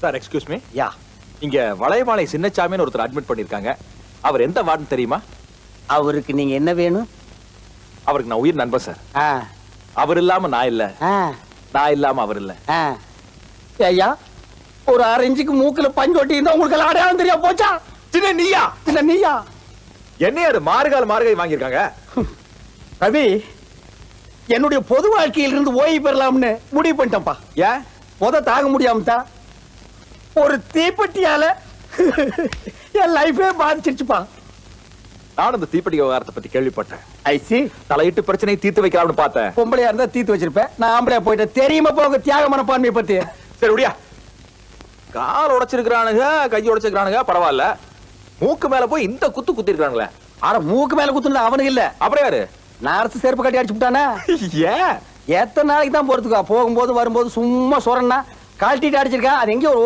Sir excuse me. யா, இங்க வளையமாலை சின்னச்சாமின்னு ஒருத்தர் admit பண்ணிருக்காங்க. அவர் எந்த வார்டுன்னு தெரியுமா? அவருக்கு நீங்க என்ன வேணும்? அவருக்கு நான் உயிர் நண்பன் சார். ஆ, அவர் இல்லாம நான் இல்ல, ஆ, நான் இல்லாம அவர் இல்ல. ஆ. ஐயா, ஒரு 6 இன்ச்சுக்கு மூக்குல பஞ்சு ஒட்டி இருந்தா உங்களுக்கு எல்லாம் அடையாளம் தெரியா போச்சா? சின்ன நீயா? இல்ல நீயா? என்னைய அது மாறுகால் வாங்கியிருக்காங்க. ரவி, என்னுடைய பொது வாழ்க்கையில் இருந்து ஓய்வு பெறலாம்னு முடிவு பண்ணிட்டேன்ப்பா. ஏன்? தாங்க முடியாம ஒரு தீப்பெட்டியால என் லைஃபே பாதிச்சிருச்சுப்பா. நானும் இந்த தீப்பெட்டி விவகாரத்தை பத்தி கேள்விப்பட்டேன். ஐசி, தலையிட்டு பிரச்சனையை தீர்த்து வைக்கலாம்னு பார்த்தேன். பொம்பளையா இருந்தா தீர்த்து வச்சிருப்பேன். நான் ஆம்பளையா போயிட்டேன். தெரியுமா போங்க தியாக மனப்பான்மையை பத்தி. சரி விடியா. கால் உடைச்சிருக்கிறானுங்க, கை உடைச்சிருக்கிறானுங்க, பரவாயில்ல. மூக்கு மேல போய் இந்த குத்து குத்திருக்கானுங்களே. ஆனா மூக்கு மேல குத்துனது அவனுக்கு இல்ல. அப்புறம் யாரு? நான் அரசு செருப்பு கட்டி அடிச்சு விட்டானே. ஏன்? எத்தனை நாளைக்கு தான் போறதுக்கா? போகும்போது வரும்போது சும்மா சொரன்னா கழட்டிட்டு அடிச்சிருக்கேன். அது எங்கேயோ ஒரு